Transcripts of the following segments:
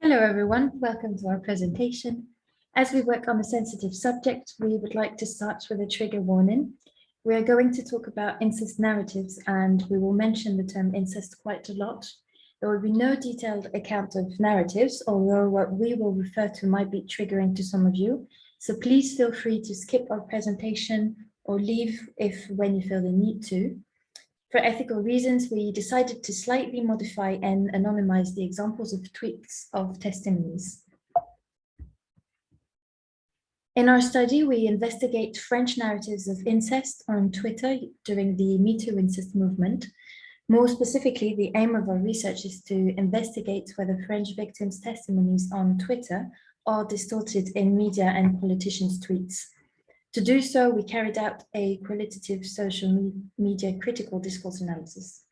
Hello everyone, welcome to our presentation. As we work on a sensitive subject, we would like to start with a trigger warning. We are going to talk about incest narratives and we will mention the term incest quite a lot. There will be no detailed account of narratives, although what we will refer to might be triggering to some of you. So please feel free to skip our presentation or leave when you feel the need to. For ethical reasons, we decided to slightly modify and anonymize the examples of tweets of testimonies. In our study, we investigate French narratives of incest on Twitter during the Me Too incest movement. More specifically, the aim of our research is to investigate whether French victims' testimonies on Twitter are distorted in media and politicians' tweets. To do so, we carried out a qualitative social media critical discourse analysis.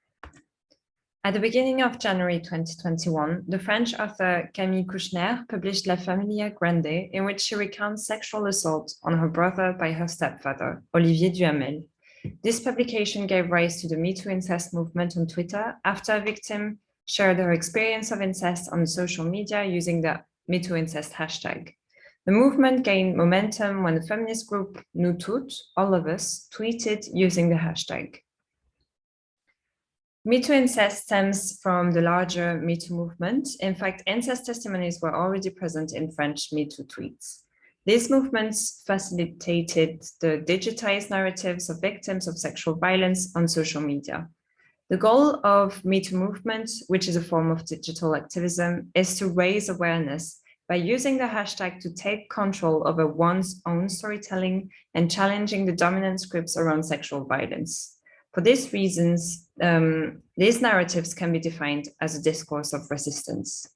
At the beginning of January 2021, the French author Camille Kouchner published La Familia, Grande, in which she recounts sexual assault on her brother by her stepfather, Olivier Duhamel. This publication gave rise to the Me Too incest movement on Twitter after a victim shared her experience of incest on social media using the Me Too incest hashtag. The movement gained momentum when the feminist group Nous Toutes, all of us, tweeted using the hashtag. Me Too incest stems from the larger Me Too movement. In fact, incest testimonies were already present in French Me Too tweets. These movements facilitated the digitized narratives of victims of sexual violence on social media. The goal of Me Too movement, which is a form of digital activism, is to raise awareness by using the hashtag to take control over one's own storytelling and challenging the dominant scripts around sexual violence. For these reasons, these narratives can be defined as a discourse of resistance.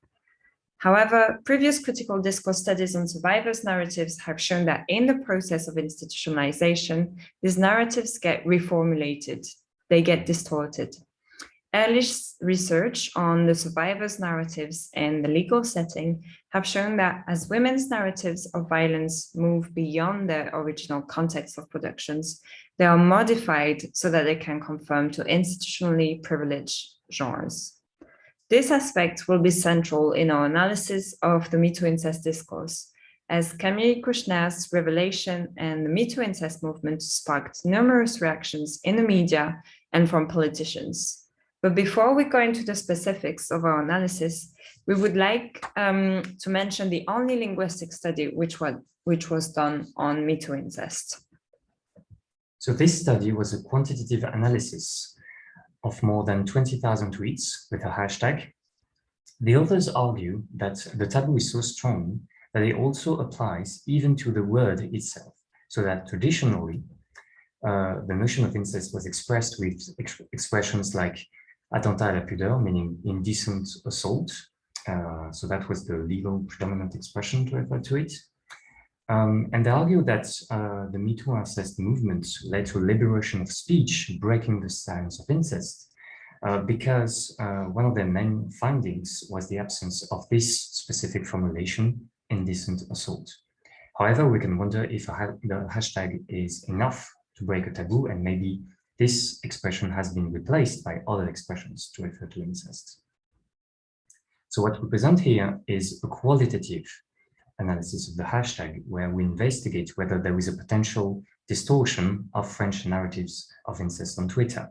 However, previous critical discourse studies on survivors' narratives have shown that in the process of institutionalization, these narratives get reformulated, they get distorted. Early research on the survivors' narratives in the legal setting have shown that as women's narratives of violence move beyond their original context of productions, they are modified so that they can conform to institutionally privileged genres. This aspect will be central in our analysis of the Me Too incest discourse, as Camille Kouchner's revelation and the Me Too incest movement sparked numerous reactions in the media and from politicians. But before we go into the specifics of our analysis, we would like to mention the only linguistic study which was done on Me Too incest. So this study was a quantitative analysis of more than 20,000 tweets with a hashtag. The authors argue that the taboo is so strong that it also applies even to the word itself, so that traditionally the notion of incest was expressed with expressions like attentat à la pudeur, meaning indecent assault. So that was the legal predominant expression to refer to it. And they argue that the Me Too incest movement led to a liberation of speech, breaking the silence of incest, because one of their main findings was the absence of this specific formulation, indecent assault. However, we can wonder if the hashtag is enough to break a taboo, and maybe this expression has been replaced by other expressions to refer to incest. So what we present here is a qualitative analysis of the hashtag, where we investigate whether there is a potential distortion of French narratives of incest on Twitter.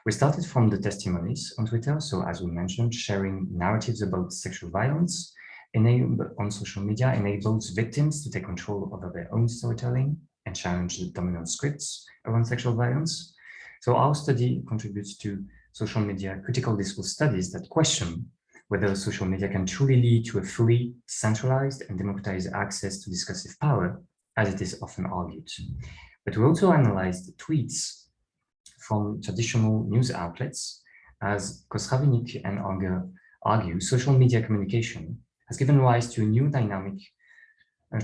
We started from the testimonies on Twitter, so as we mentioned, sharing narratives about sexual violence on social media enables victims to take control over their own storytelling and challenge the dominant scripts around sexual violence. So our study contributes to social media critical discourse studies that question whether social media can truly lead to a fully centralized and democratized access to discursive power, as it is often argued. But we also analyzed tweets from traditional news outlets. As Kosravinik and Unger argue, social media communication has given rise to a new dynamic,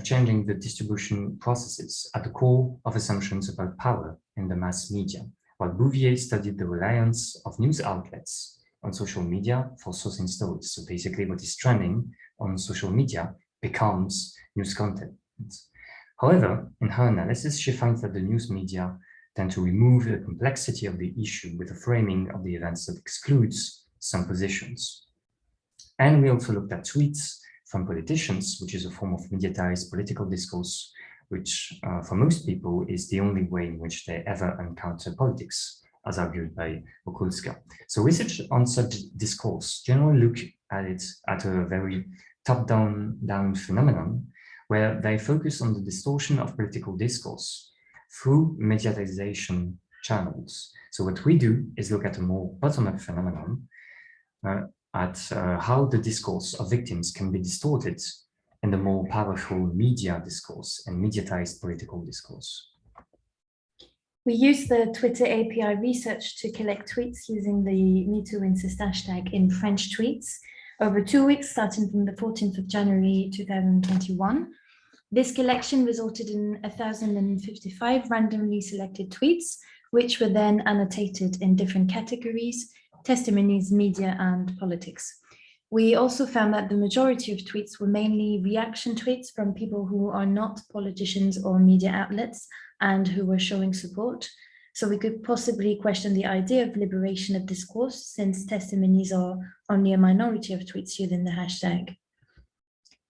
changing the distribution processes at the core of assumptions about power in the mass media, while Bouvier studied the reliance of news outlets on social media for sourcing stories. So basically what is trending on social media becomes news content. However, in her analysis, she finds that the news media tend to remove the complexity of the issue with a framing of the events that excludes some positions. And we also looked at tweets from politicians, which is a form of mediatized political discourse, which for most people is the only way in which they ever encounter politics, as argued by Okulska. So research on such discourse generally look at it at a very top-down phenomenon, where they focus on the distortion of political discourse through mediatization channels. So what we do is look at a more bottom-up phenomenon, at how the discourse of victims can be distorted in the more powerful media discourse and mediatized political discourse. We use the Twitter API research to collect tweets using the #MeTooIncest hashtag in French tweets over 2 weeks, starting from the 14th of January 2021. This collection resulted in 1,055 randomly selected tweets, which were then annotated in different categories: testimonies, media, and politics. We also found that the majority of tweets were mainly reaction tweets from people who are not politicians or media outlets and who were showing support. So we could possibly question the idea of liberation of discourse, since testimonies are only a minority of tweets using the hashtag.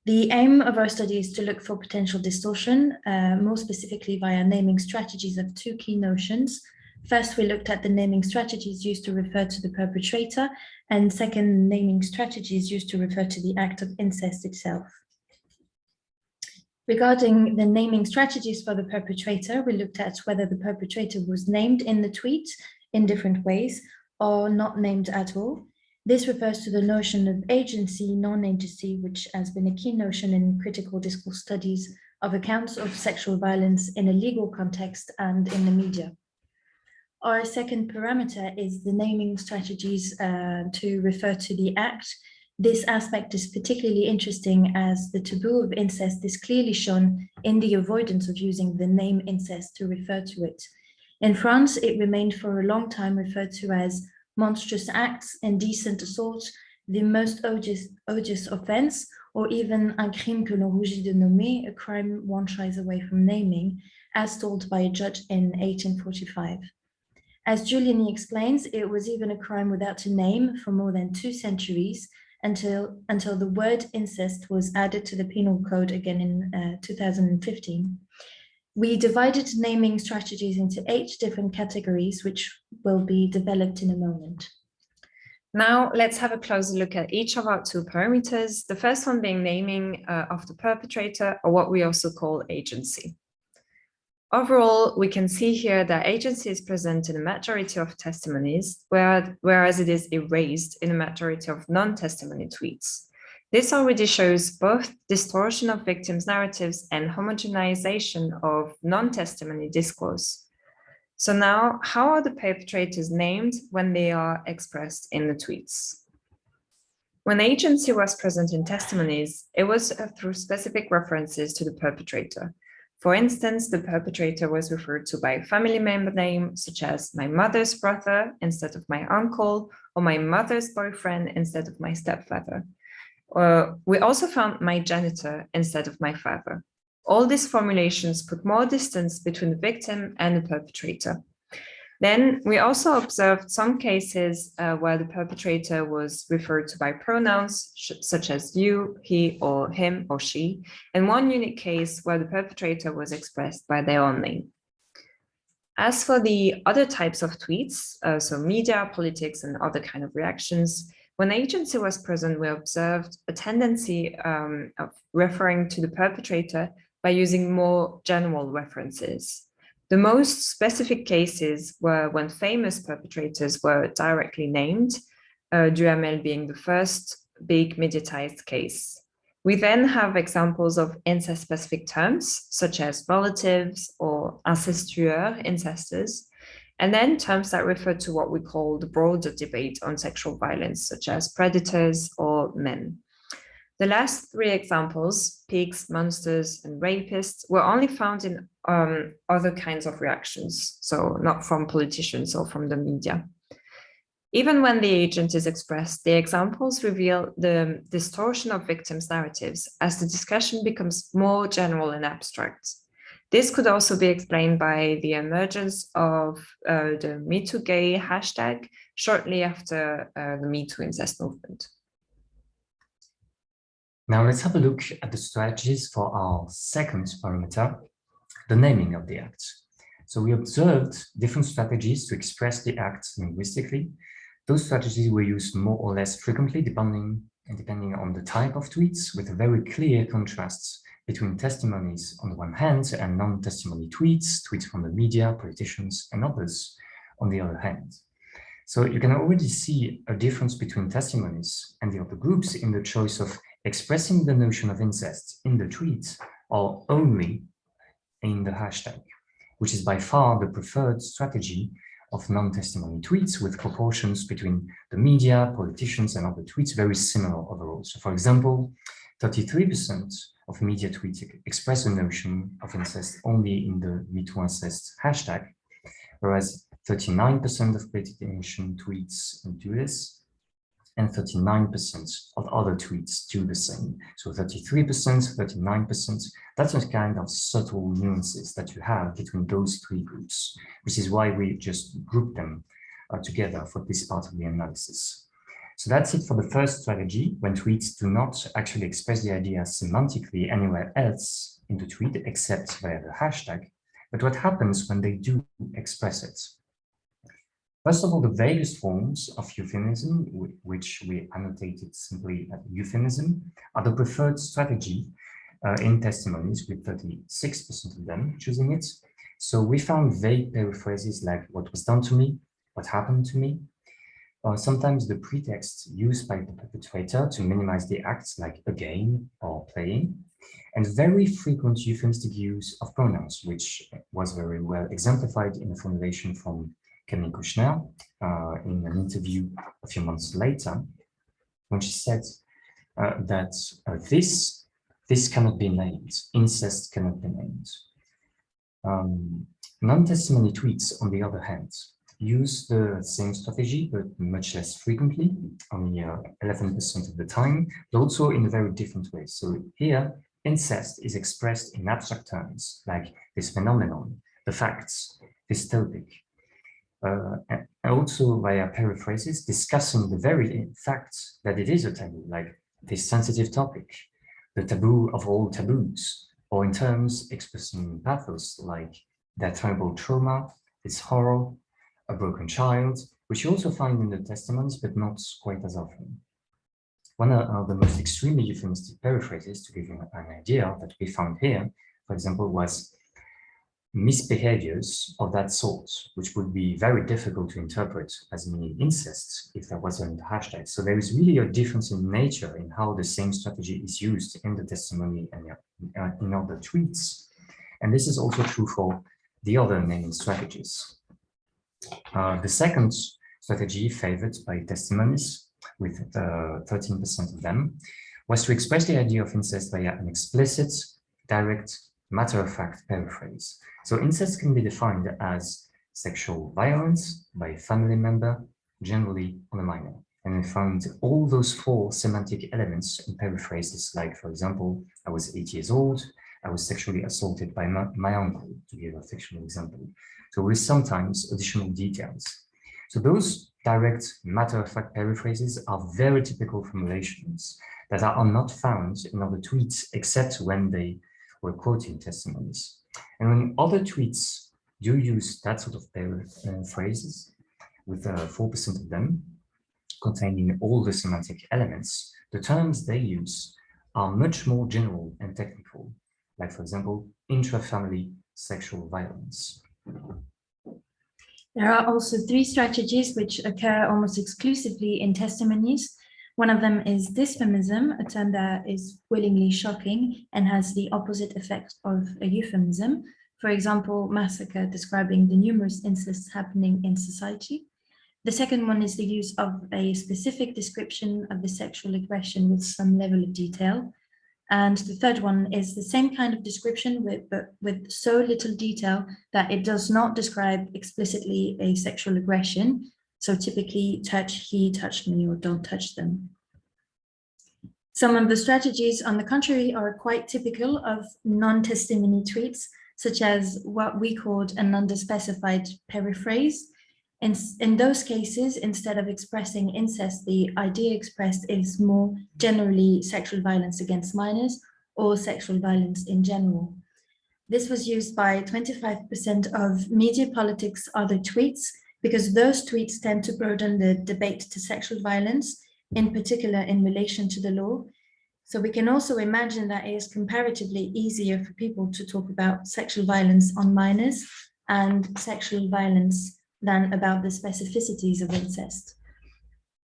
The aim of our study is to look for potential distortion, more specifically via naming strategies of two key notions. First, we looked at the naming strategies used to refer to the perpetrator, and second, naming strategies used to refer to the act of incest itself. Regarding the naming strategies for the perpetrator, we looked at whether the perpetrator was named in the tweet in different ways or not named at all. This refers to the notion of agency, non-agency, which has been a key notion in critical discourse studies of accounts of sexual violence in a legal context and in the media. Our second parameter is the naming strategies to refer to the act. This aspect is particularly interesting as the taboo of incest is clearly shown in the avoidance of using the name incest to refer to it. In France, it remained for a long time referred to as monstrous acts, indecent assault, the most odious offence, or even un crime que l'on rougit de nommer, a crime one shies away from naming, as told by a judge in 1845. As Giuliani explains, it was even a crime without a name for more than 2 centuries until the word incest was added to the penal code again in 2015. We divided naming strategies into 8 different categories, which will be developed in a moment. Now let's have a closer look at each of our 2 parameters. The first one being naming of the perpetrator, or what we also call agency. Overall, we can see here that agency is present in a majority of testimonies, whereas it is erased in a majority of non-testimony tweets. This already shows both distortion of victims' narratives and homogenization of non-testimony discourse. So now, how are the perpetrators named when they are expressed in the tweets? When agency was present in testimonies, it was through specific references to the perpetrator. For instance, the perpetrator was referred to by a family member name, such as my mother's brother instead of my uncle, or my mother's boyfriend instead of my stepfather. We also found my janitor instead of my father. All these formulations put more distance between the victim and the perpetrator. Then we also observed some cases where the perpetrator was referred to by pronouns such as you, he, or him, or she, and one unique case where the perpetrator was expressed by their own name. As for the other types of tweets, so media, politics, and other kind of reactions, when agency was present, we observed a tendency of referring to the perpetrator by using more general references. The most specific cases were when famous perpetrators were directly named, Duhamel being the first big mediatized case. We then have examples of incest-specific terms, such as relatives or incestueux, incestors, and then terms that refer to what we call the broader debate on sexual violence, such as predators or men. The last 3 examples, pigs, monsters, and rapists, were only found in other kinds of reactions, so not from politicians or from the media. Even when the agent is expressed, the examples reveal the distortion of victims' narratives as the discussion becomes more general and abstract. This could also be explained by the emergence of the #MeTooGay hashtag shortly after the #MeTooIncest movement. Now let's have a look at the strategies for our second parameter, the naming of the act. So we observed different strategies to express the act linguistically. Those strategies were used more or less frequently depending on the type of tweets, with a very clear contrast between testimonies on the one hand and non-testimony tweets from the media, politicians, and others on the other hand. So you can already see a difference between testimonies and the other groups in the choice of expressing the notion of incest in the tweet or only in the hashtag, which is by far the preferred strategy of non-testimony tweets, with proportions between the media, politicians, and other tweets very similar overall. So for example, 33% of media tweets express the notion of incest only in the #MeTooIncest hashtag, whereas 39% of politician tweets do this, and 39% of other tweets do the same. So 33%, 39%, that's a kind of subtle nuances that you have between those three groups, which is why we just group them together for this part of the analysis. So that's it for the first strategy, when tweets do not actually express the idea semantically anywhere else in the tweet except via the hashtag. But what happens when they do express it? First of all, the various forms of euphemism, which we annotated simply as euphemism, are the preferred strategy in testimonies, with 36% of them choosing it. So we found vague periphrases like "what was done to me," "what happened to me," or sometimes the pretext used by the perpetrator to minimize the acts, like "again" or "playing," and very frequent euphemistic use of pronouns, which was very well exemplified in a formulation from Camille Kouchner in an interview a few months later, when she said that this cannot be named, incest cannot be named. Non-testimony tweets, on the other hand, use the same strategy, but much less frequently, only 11% of the time, but also in a very different way. So here, incest is expressed in abstract terms, like this phenomenon, the facts, this topic, and also via periphrases discussing the very fact that it is a taboo, like this sensitive topic, the taboo of all taboos, or in terms expressing pathos, like that terrible trauma, this horror, a broken child, which you also find in the testimonies, but not quite as often. One of the most extremely euphemistic periphrases, to give you an idea, that we found here, for example, was misbehaviors of that sort, which would be very difficult to interpret as meaning incest if there wasn't a hashtag. So there is really a difference in nature in how the same strategy is used in the testimony and in other tweets. And this is also true for the other naming strategies. The second strategy favored by testimonies, with 13% of them, was to express the idea of incest via an explicit, direct, matter-of-fact paraphrase. So incest can be defined as sexual violence by a family member, generally on a minor. And we found all those four semantic elements in periphrases, like, for example, I was 8 years old, I was sexually assaulted by my uncle, to give a fictional example. So with sometimes additional details. So those direct matter-of-fact periphrases are very typical formulations that are not found in other tweets, except when they were quoting testimonies. And when other tweets do use that sort of phrases, with 4% of them containing all the semantic elements, the terms they use are much more general and technical, like, for example, intra-family sexual violence. There are also three strategies which occur almost exclusively in testimonies. One of them is dysphemism, a term that is willingly shocking and has the opposite effect of a euphemism. For example, massacre, describing the numerous incests happening in society. The second one is the use of a specific description of the sexual aggression with some level of detail. And the third one is the same kind of description, but with so little detail that it does not describe explicitly a sexual aggression. So typically, touch, he touched me, or don't touch them. Some of the strategies, on the contrary, are quite typical of non-testimony tweets, such as what we called an underspecified periphrase. In those cases, instead of expressing incest, the idea expressed is more generally sexual violence against minors or sexual violence in general. This was used by 25% of media politics other tweets, because those tweets tend to broaden the debate to sexual violence, in particular in relation to the law. So we can also imagine that it is comparatively easier for people to talk about sexual violence on minors and sexual violence than about the specificities of incest.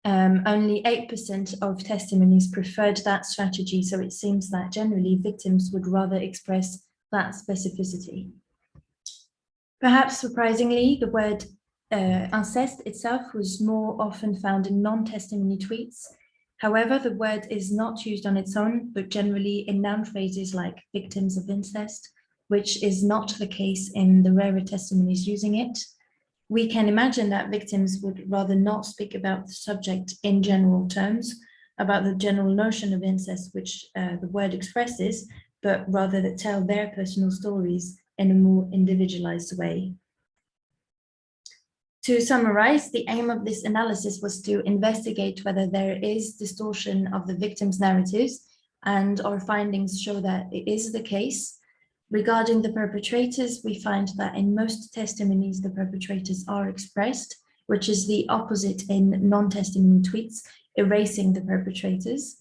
Only 8% of testimonies preferred that strategy, so it seems that generally victims would rather express that specificity. Perhaps surprisingly, the word incest itself was more often found in non-testimony tweets. However, the word is not used on its own, but generally in noun phrases like victims of incest, which is not the case in the rarer testimonies using it. We can imagine that victims would rather not speak about the subject in general terms, about the general notion of incest, which the word expresses, but rather that tell their personal stories in a more individualized way. To summarize, the aim of this analysis was to investigate whether there is distortion of the victim's narratives, and our findings show that it is the case. Regarding the perpetrators, we find that in most testimonies, the perpetrators are expressed, which is the opposite in non-testimony tweets, erasing the perpetrators.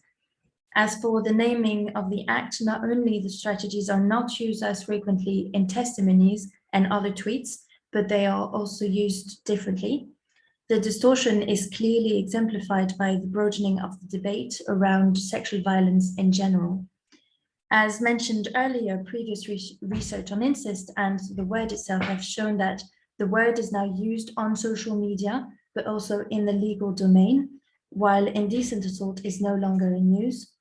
As for the naming of the act, not only the strategies are not used as frequently in testimonies and other tweets, but they are also used differently. The distortion is clearly exemplified by the broadening of the debate around sexual violence in general. As mentioned earlier, previous research on incest and the word itself have shown that the word is now used on social media, but also in the legal domain, while indecent assault is no longer in use.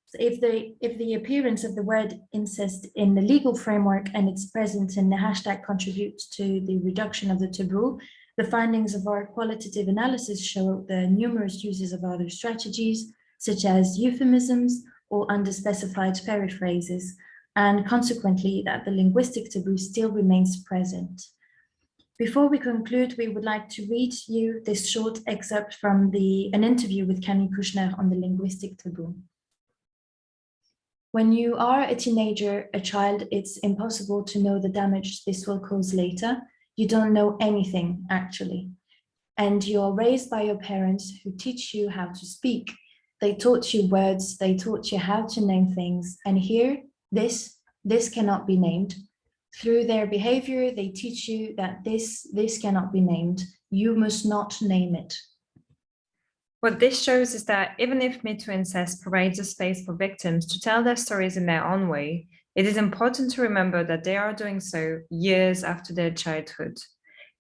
So if the appearance of the word incest in the legal framework and its presence in the hashtag contributes to the reduction of the taboo, the findings of our qualitative analysis show the numerous uses of other strategies, such as euphemisms or underspecified periphrases, and consequently that the linguistic taboo still remains present. Before we conclude, we would like to read you this short excerpt from an interview with Camille Kouchner on the linguistic taboo. When you are a teenager, a child, it's impossible to know the damage this will cause later. You don't know anything, actually. And you're raised by your parents who teach you how to speak. They taught you words, they taught you how to name things. And here, this cannot be named. Through their behavior, they teach you that this cannot be named. You must not name it. What this shows is that even if Me Too Incest provides a space for victims to tell their stories in their own way, it is important to remember that they are doing so years after their childhood.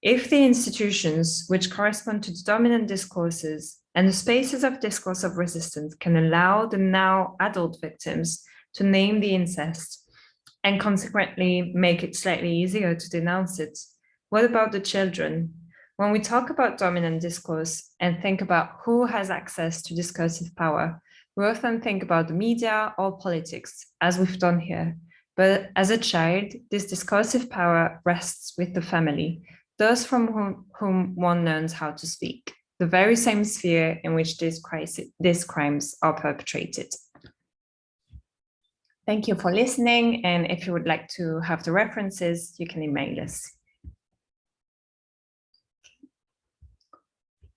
If the institutions which correspond to the dominant discourses and the spaces of discourse of resistance can allow the now adult victims to name the incest and consequently make it slightly easier to denounce it, what about the children? When we talk about dominant discourse and think about who has access to discursive power, we often think about the media or politics, as we've done here. But as a child, this discursive power rests with the family, those from whom one learns how to speak, the very same sphere in which these crimes are perpetrated. Thank you for listening, and if you would like to have the references, you can email us.